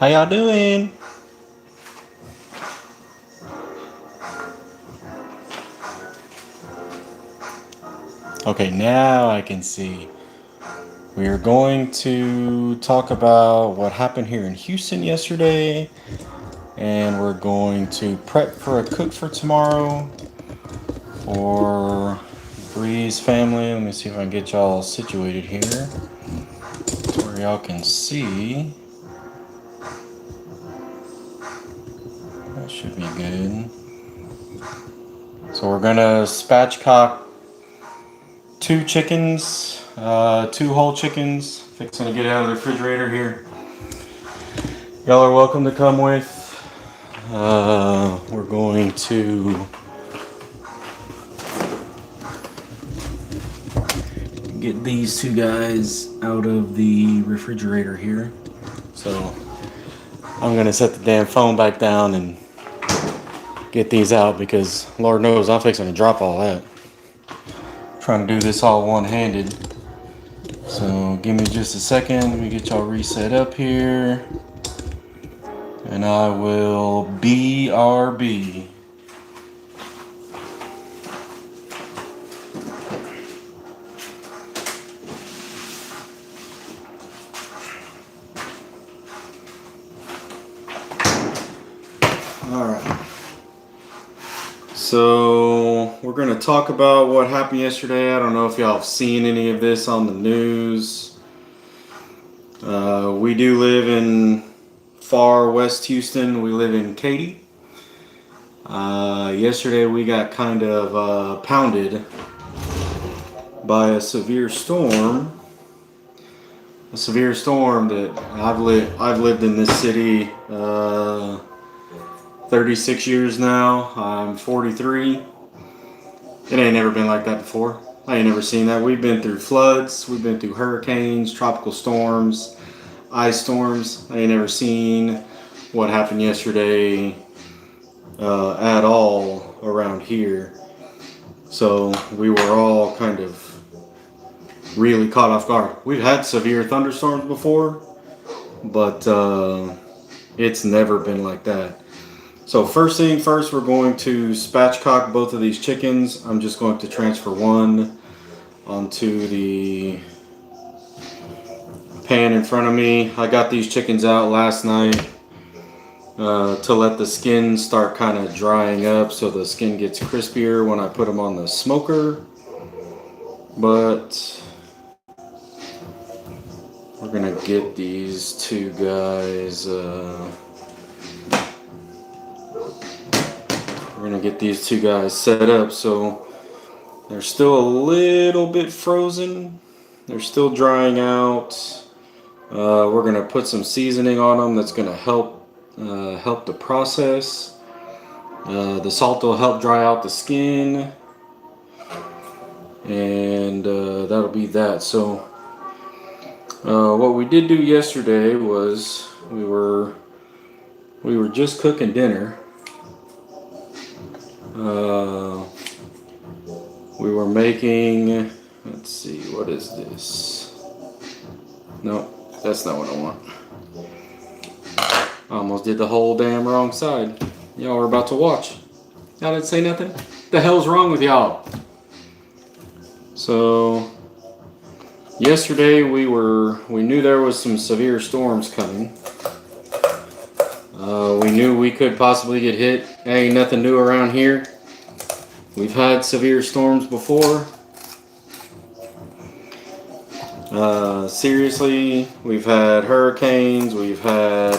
How y'all doing? Okay, now I can see. We are going to talk about what happened here in Houston yesterday, and we're going to prep for a cook for tomorrow for Bree's family. Let me see if I can get y'all situated here to where y'all can see. That should be good. So we're gonna spatchcock 2 chickens, 2 whole chickens. Fixing to get out of the refrigerator here. Y'all are welcome to come with. We're going to get these 2 guys out of the refrigerator here. So I'm gonna set the damn phone back down and get these out because Lord knows I'm fixing to drop all that. Trying to do this all one-handed. So give me just a second. Let me get y'all reset up here. And I will BRB. Alright. So we're going to talk about what happened yesterday. I don't know if y'all have seen any of this on the news. We do live in far west Houston. We live in Katy. Yesterday we got kind of pounded by a severe storm. A severe storm that I've lived in this city 36 years now. I'm 43. It ain't never been like that before. I ain't never seen that. We've been through floods. We've been through hurricanes, tropical storms, ice storms. I ain't never seen what happened yesterday at all around here. So we were all kind of really caught off guard. We've had severe thunderstorms before, but it's never been like that. So first thing first, we're going to spatchcock both of these chickens. I'm just going to transfer one onto the pan in front of me. I got these chickens out last night to let the skin start kind of drying up so the skin gets crispier when I put them on the smoker. But we're gonna get these 2 guys set up. So they're still a little bit frozen. They're still drying out. We're gonna put some seasoning on them that's gonna help the process. The salt will help dry out the skin, and that'll be that. So what we did do yesterday was we were just cooking dinner. We were making, let's see, what is this? No, that's not what I want. I almost did the whole damn wrong side. Y'all were about to watch. Y'all didn't say nothing? The hell's wrong with y'all? So yesterday we knew there was some severe storms coming. We knew we could possibly get hit. Ain't nothing new around here. We've had severe storms before. Seriously, we've had hurricanes, we've had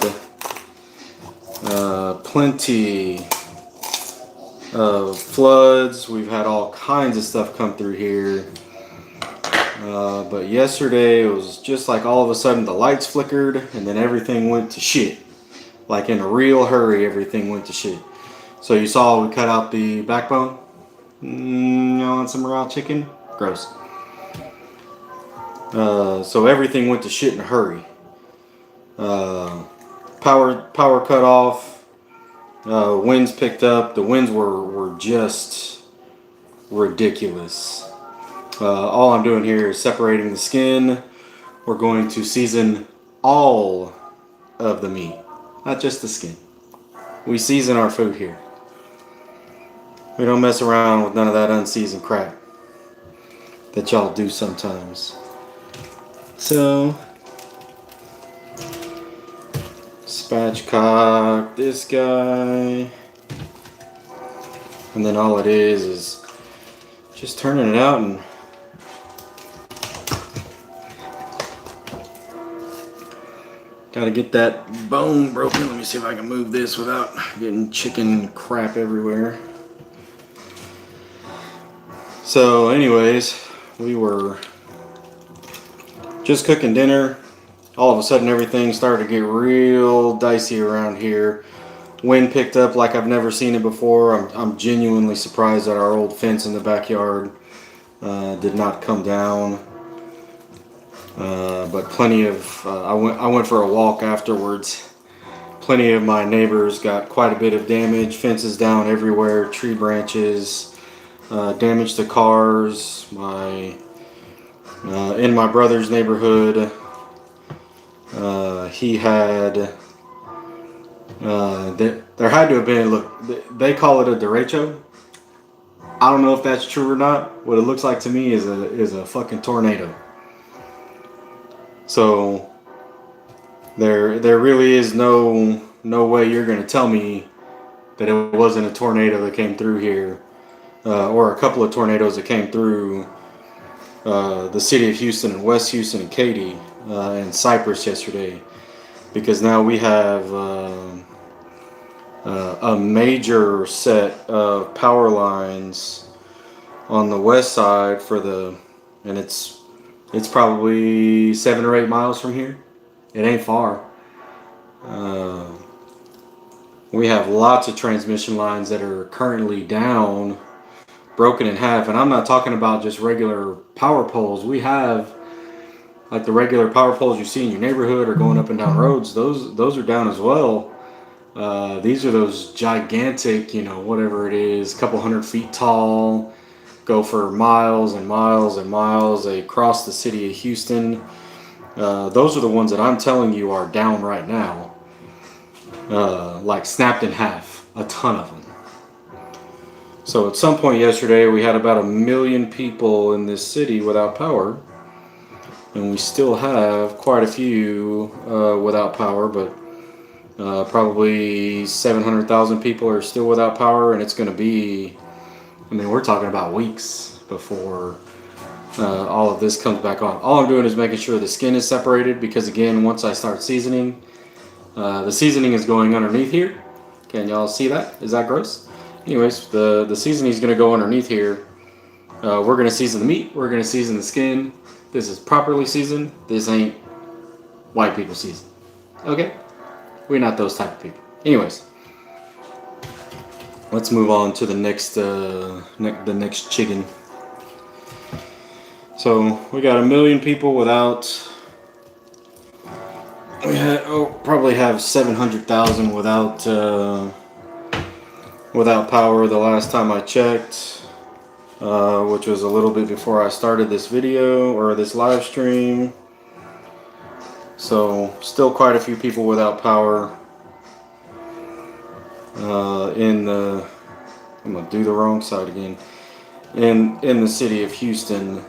plenty of floods, we've had all kinds of stuff come through here. But yesterday it was just like all of a sudden the lights flickered and then everything went to shit. Like in a real hurry, everything went to shit. So you saw we cut out the backbone. Y'all want some raw chicken? Gross. So everything went to shit in a hurry. Power cut off. Winds picked up. The winds were just ridiculous. All I'm doing here is separating the skin. We're going to season all of the meat. not just the skin. We season our food here. We don't mess around with none of that unseasoned crap that y'all do sometimes. So, spatchcock this guy. And then all it is just turning it out and gotta get that bone broken. Let me see if I can move this without getting chicken crap everywhere. So anyways, we were just cooking dinner. All of a sudden everything started to get real dicey around here. Wind picked up like I've never seen it before. I'm genuinely surprised that our old fence in the backyard did not come down. But plenty of, I went for a walk afterwards. Plenty of my neighbors got quite a bit of damage. Fences down everywhere, tree branches, damage to cars. In my brother's neighborhood, he had, there had to have been, look, they call it a derecho. I don't know if that's true or not. What it looks like to me is a fucking tornado. So there really is no way you're gonna tell me that it wasn't a tornado that came through here, or a couple of tornadoes that came through the city of Houston and West Houston and Katy and Cypress yesterday, because now we have a major set of power lines on the west side and it's probably 7 or 8 miles from here. It ain't far. We have lots of transmission lines that are currently down, broken in half, and I'm not talking about just regular power poles. We have like the regular power poles you see in your neighborhood or going up and down roads. Those are down as well. These are those gigantic, whatever it is, a couple 100 feet tall, go for miles and miles and miles. They cross the city of Houston. Those are the ones that I'm telling you are down right now, like snapped in half, a ton of them. So at some point yesterday, we had about 1 million people in this city without power, and we still have quite a few without power, but probably 700,000 people are still without power, and it's going to be, we're talking about weeks before all of this comes back on. All I'm doing is making sure the skin is separated, because again, once I start seasoning, the seasoning is going underneath here. Can y'all see that? Is that gross? Anyways, the seasoning is going to go underneath here. We're going to season the meat. We're going to season the skin. This is properly seasoned. This ain't white people seasoned. Okay? We're not those type of people. Anyways, let's move on to the next chicken. So we got 1 million people without. Probably have 700,000 without power the last time I checked, which was a little bit before I started this video or this live stream. So still quite a few people without power I'm gonna do the wrong side again. In the city of Houston.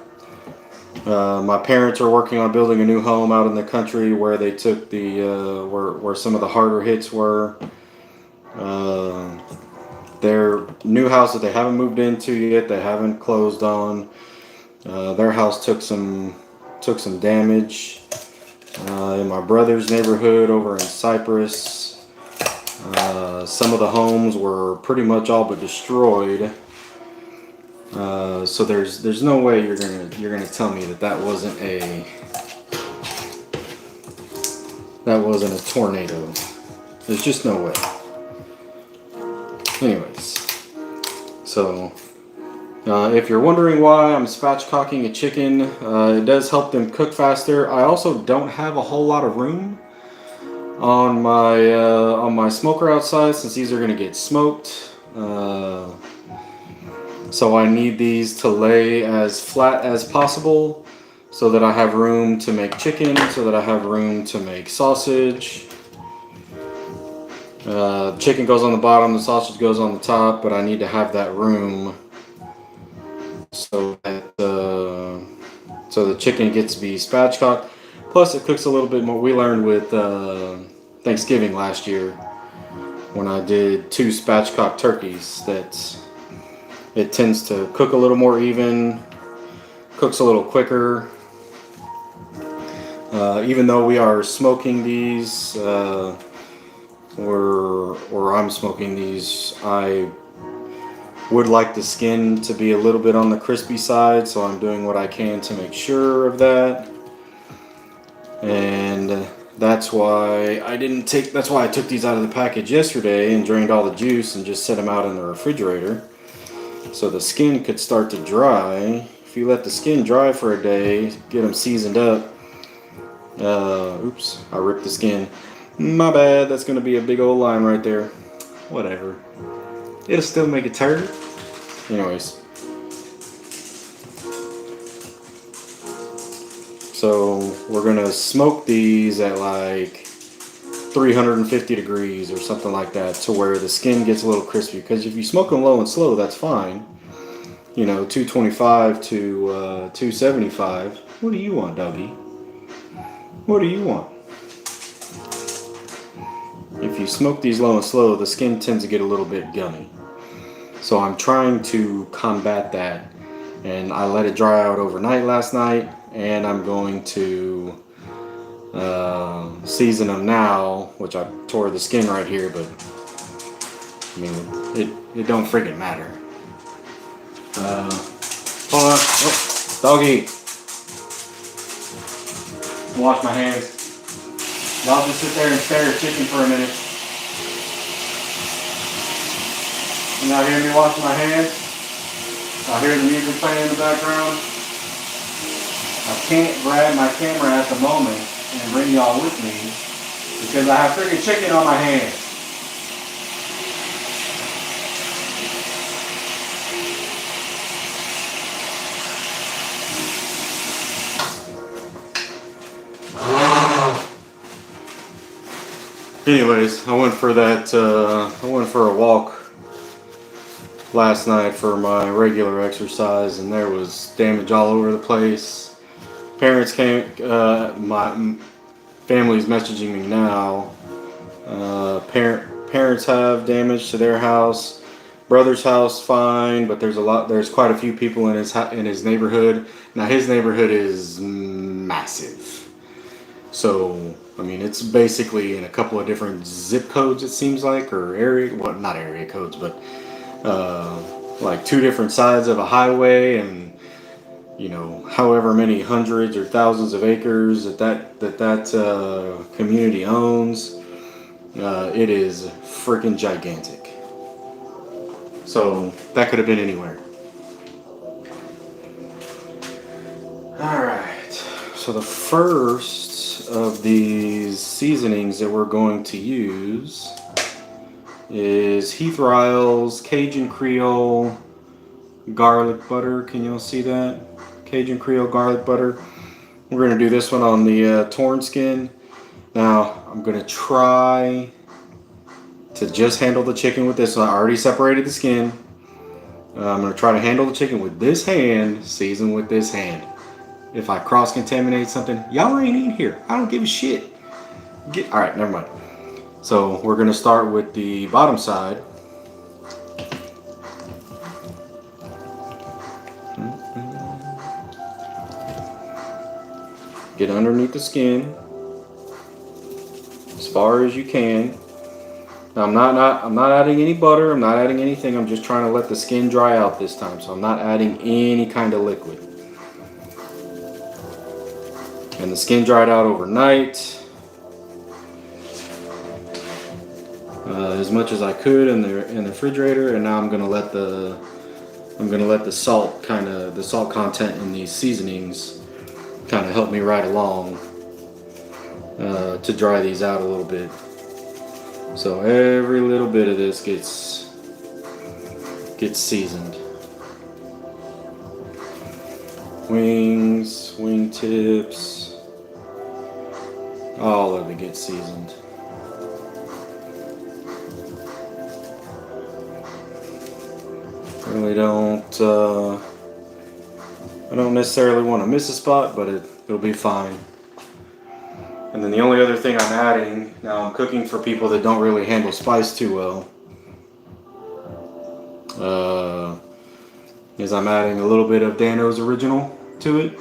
My parents are working on building a new home out in the country where they took where some of the harder hits were. Their new house that they haven't moved into yet, they haven't closed on. Their house took some damage. In my brother's neighborhood over in Cypress, some of the homes were pretty much all but destroyed. So there's no way you're gonna tell me that wasn't a tornado. There's just no way. Anyways, so if you're wondering why I'm spatchcocking a chicken, it does help them cook faster. I also don't have a whole lot of room on my smoker outside, since these are gonna get smoked. So I need these to lay as flat as possible so that I have room to make chicken, so that I have room to make sausage. Chicken goes on the bottom, the sausage goes on the top, but I need to have that room so that so the chicken gets to be spatchcocked. Plus, it cooks a little bit more. We learned with Thanksgiving last year when I did 2 spatchcock turkeys that it tends to cook a little more even, cooks a little quicker. Even though we are smoking these, or I'm smoking these, I would like the skin to be a little bit on the crispy side, so I'm doing what I can to make sure of that. And that's why I took these out of the package yesterday and drained all the juice and just set them out in the refrigerator so the skin could start to dry. If you let the skin dry for a day, get them seasoned up. Oops, I ripped the skin. My bad, that's gonna be a big old line right there. Whatever. It'll still make a turd. Anyways. So we're gonna smoke these at like 350 degrees or something like that to where the skin gets a little crispy. Because if you smoke them low and slow, that's fine. You know, 225 to 275. What do you want, doggy? What do you want? If you smoke these low and slow, the skin tends to get a little bit gummy. So I'm trying to combat that. And I let it dry out overnight last night. And I'm going to season them now, which I tore the skin right here, but I mean, it don't freaking matter. Hold on. Oh, doggy. Wash my hands. Y'all just sit there and stare at chicken for a minute. You not hear me washing my hands? I hear the music playing in the background. I can't grab my camera at the moment and bring y'all with me because I have freaking chicken on my hands. Anyways, I went for that. I went for a walk last night for my regular exercise, and there was damage all over the place. Parents came. My family's messaging me now. Parents have damage to their house. Brother's house, fine, but there's quite a few people in his neighborhood. Now his neighborhood is massive. So, I mean, it's basically in a couple of different zip codes, it seems like, or area, well, not area codes, but like 2 different sides of a highway, and you know, however many hundreds or thousands of acres that community owns. It is freaking gigantic. So that could have been anywhere. All right. So the first of these seasonings that we're going to use is Heath Riles Cajun Creole garlic butter. Can y'all see that? Cajun Creole garlic butter. We're going to do this one on the torn skin. Now I'm going to try to just handle the chicken with this. So I already separated the skin. I'm going to try to handle the chicken with this hand, season with this hand. If I cross-contaminate something, y'all ain't in here. I don't give a shit. All right, never mind. So we're going to start with the bottom side. Get underneath the skin as far as you can. Now I'm not adding any butter. I'm not adding anything. I'm just trying to let the skin dry out this time. So I'm not adding any kind of liquid. And the skin dried out overnight, as much as I could in the refrigerator. And now I'm gonna let the salt content in these seasonings kind of help me right along to dry these out a little bit. So every little bit of this gets seasoned. Wings, wing tips, all of it gets seasoned. Really don't. I don't necessarily want to miss a spot, but it'll be fine. And then the only other thing I'm adding, now I'm cooking for people that don't really handle spice too well, is I'm adding a little bit of Dano's Original to it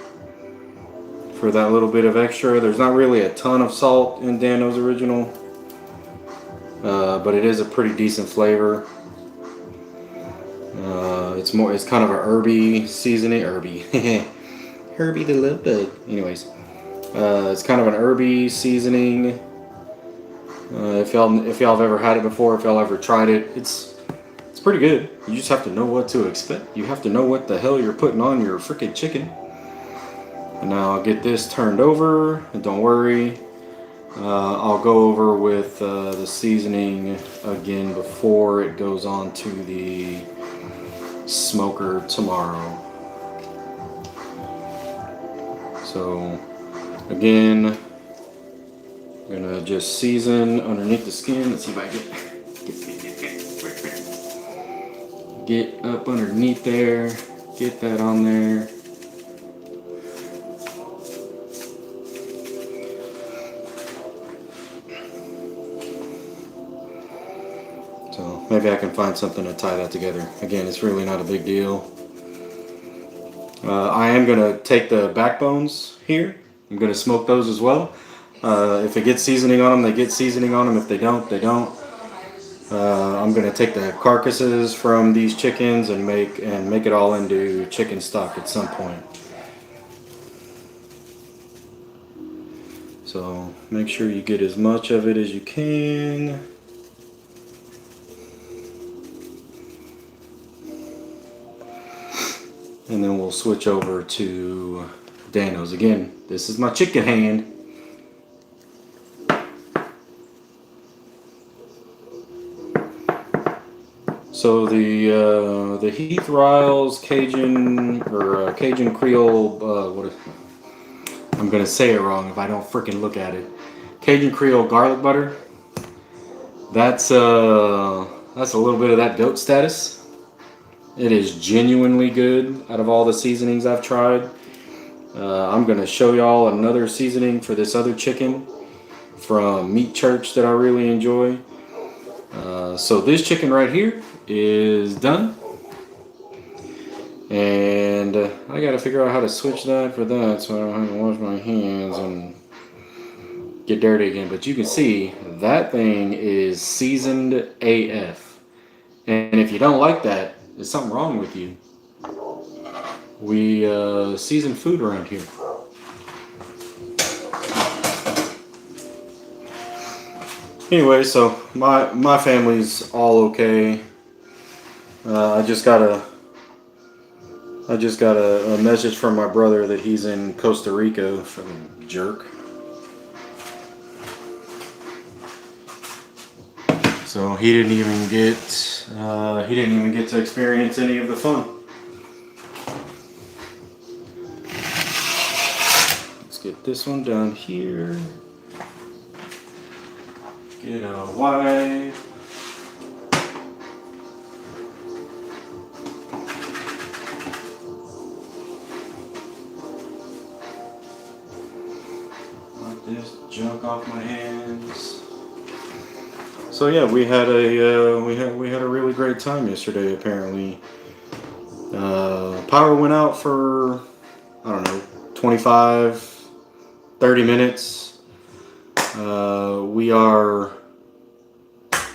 for that little bit of extra. There's not really a ton of salt in Dano's Original, but it is a pretty decent flavor. It's kind of a herby seasoning, herby the little bug. Anyways, it's kind of an herby seasoning. If y'all have ever had it before, if y'all ever tried it, it's pretty good. You just have to know what to expect. You have to know what the hell you're putting on your freaking chicken. And now I'll get this turned over, and don't worry, I'll go over with the seasoning again before it goes on to the smoker tomorrow. So again, I'm gonna just season underneath the skin. Let's see if I get up underneath there, get that on there. So maybe I can find something to tie that together. Again, it's really not a big deal. I am going to take the backbones here. I'm going to smoke those as well. If it gets seasoning on them, they get seasoning on them. If they don't, they don't. I'm going to take the carcasses from these chickens and make it all into chicken stock at some point. So make sure you get as much of it as you can. And then we'll switch over to Dano's. Again, this is my chicken hand. So the Heath Riles Cajun Cajun Creole. I'm gonna say it wrong if I don't freaking look at it. Cajun Creole garlic butter. That's a little bit of that goat status. It is genuinely good out of all the seasonings I've tried. I'm going to show y'all another seasoning for this other chicken from Meat Church that I really enjoy. So this chicken right here is done. And I got to figure out how to switch that for that so I don't have to wash my hands and get dirty again. But you can see that thing is seasoned AF. And if you don't like that, there's something wrong with you. We season food around here. Anyway, so my family's all okay. I just got a message from my brother that he's in Costa Rica. Fucking jerk. So he didn't even get to experience any of the fun. Let's get this one down here. Get a wipe. Wipe this junk off my hands. So yeah, we had a really great time yesterday. Apparently, power went out for I don't know 25, 30 minutes. We are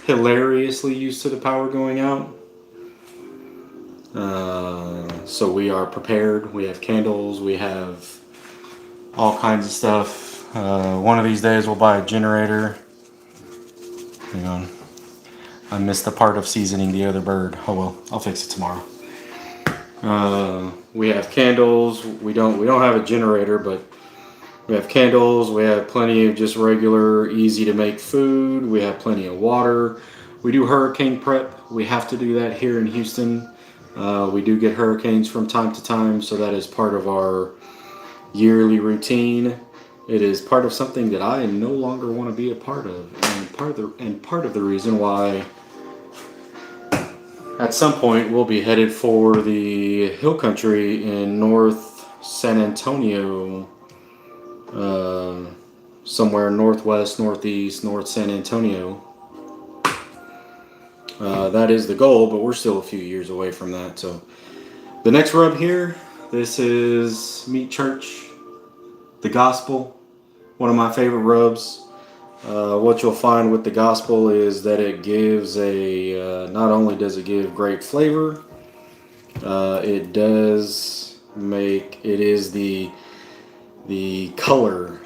hilariously used to the power going out, so we are prepared. We have candles. We have all kinds of stuff. One of these days we'll buy a generator. Hang on. I missed the part of seasoning the other bird. Oh well, I'll fix it tomorrow. We have candles. We don't have a generator, but we have candles. We have plenty of just regular, easy to make food. We have plenty of water. We do hurricane prep. We have to do that here in Houston. We do get hurricanes from time to time, so that is part of our yearly routine. It is part of something that I no longer want to be a part of, and part of the reason why at some point we'll be headed for the hill country in North San Antonio, somewhere northwest, northeast, North San Antonio. That is the goal, but we're still a few years away from that. So the next rub here, this is Meat Church, the Gospel, one of my favorite rubs. What you'll find with the Gospel is that it gives not only does it give great flavor, it does make, it is the color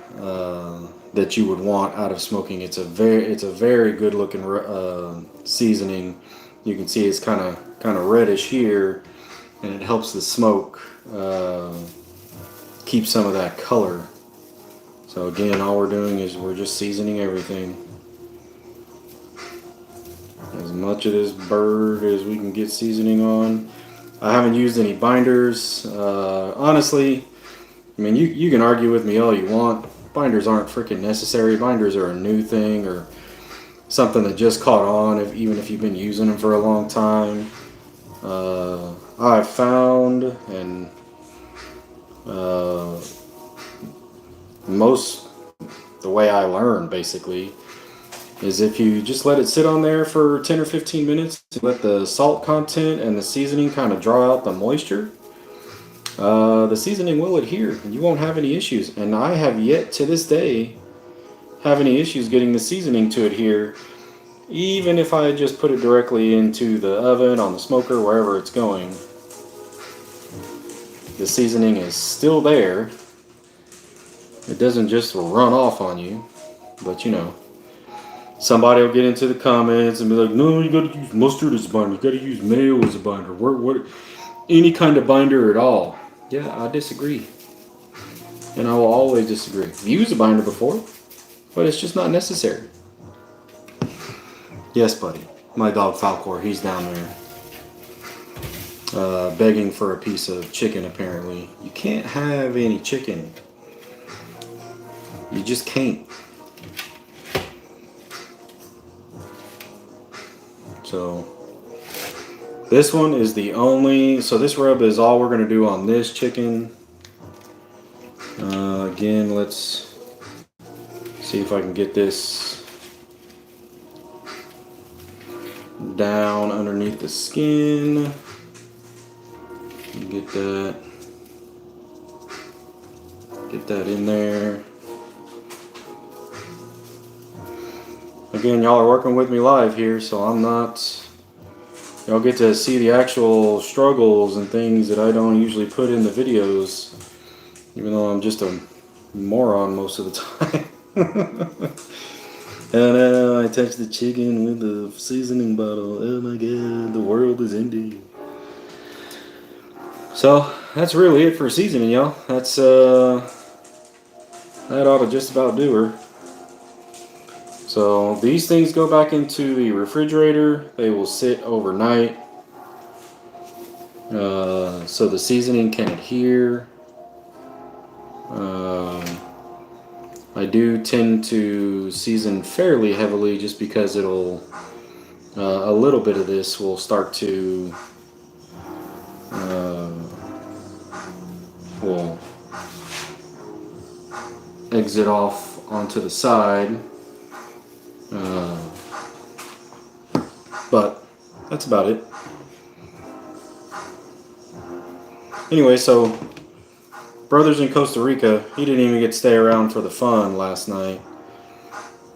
that you would want out of smoking. It's a very good looking seasoning. You can see it's kind of reddish here, and it helps the smoke keep some of that color. So again, all we're doing is we're just seasoning everything. As much of this bird as we can get seasoning on. I haven't used any binders. Honestly, I mean, you can argue with me all you want. Binders aren't freaking necessary. Binders are a new thing or something that just caught on, even if you've been using them for a long time. I've found, and the way I learn basically is if you just let it sit on there for 10 or 15 minutes, let the salt content and the seasoning kind of draw out the moisture, the seasoning will adhere and you won't have any issues. And I have yet to this day have any issues getting the seasoning to adhere, even if I just put it directly into the oven, on the smoker, wherever it's going. The seasoning is still there. It doesn't just run off on you, but you know, somebody will get into the comments and be like, no, you gotta use mustard as a binder, you gotta use mayo as a binder, what, any kind of binder at all. Yeah, I disagree. And I will always disagree. I've used a binder before, but it's just not necessary. Yes, buddy. My dog Falcor, he's down there begging for a piece of chicken, apparently. You can't have any chicken. You just can't. So this one is the only, so this rub is all we're going to do on this chicken. Again, let's see if I can get this down underneath the skin. Get that in there. Again, y'all are working with me live here, so I'm not, y'all get to see the actual struggles and things that I don't usually put in the videos, even though I'm just a moron most of the time. And I touched the chicken with the seasoning bottle. Oh my god, the world is ending. So that's really it for seasoning, y'all. That's that ought to just about do her. So these things go back into the refrigerator. They will sit overnight, so the seasoning can adhere. I do tend to season fairly heavily just because it'll a little bit of this will start to will exit off onto the side. But that's about it. Anyway, so brother's in Costa Rica. He didn't even get to stay around for the fun last night.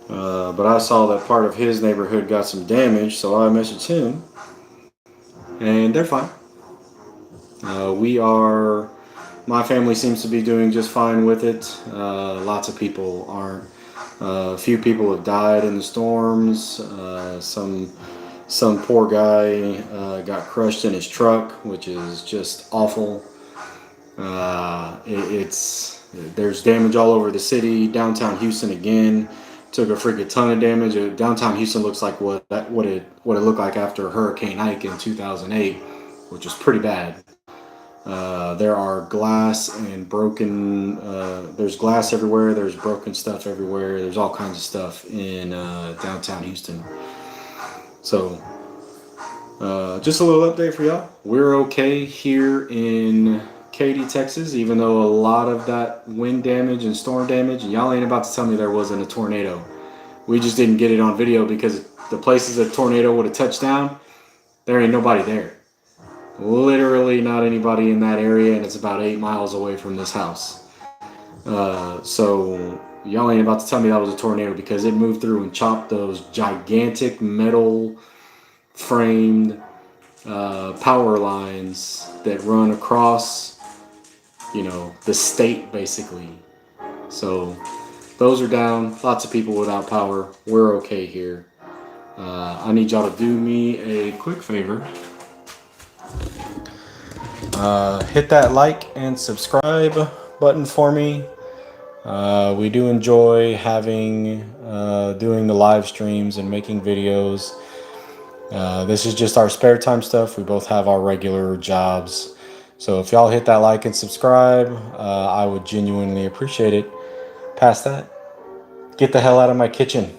But I saw that part of his neighborhood got some damage, so I messaged him. And they're fine. My family seems to be doing just fine with it. Lots of people aren't. A few people have died in the storms. Some poor guy got crushed in his truck, which is just awful. There's damage all over the city. Downtown Houston again took a freaking ton of damage. Downtown Houston looks like what it looked like after Hurricane Ike in 2008, which was pretty bad. There are glass and broken. There's glass everywhere. There's broken stuff everywhere. There's all kinds of stuff in downtown Houston. So Just a little update for y'all. We're okay here in Katy, Texas, even though a lot of that wind damage and storm damage, and y'all ain't about to tell me there wasn't a tornado. We just didn't get it on video because the places a tornado would have touched down, there ain't nobody there. Literally not anybody in that area, and it's about 8 miles away from this house. So y'all ain't about to tell me that was a tornado because it moved through and chopped those gigantic metal framed power lines that run across, the state basically. So those are down. Lots of people without power. We're okay here. I need y'all to do me a quick favor. Hit that like and subscribe button for me. We do enjoy having doing the live streams and making videos. This is just our spare time stuff. We both have our regular jobs. So if y'all hit that like and subscribe, I would genuinely appreciate it. Past that, get the hell out of my kitchen.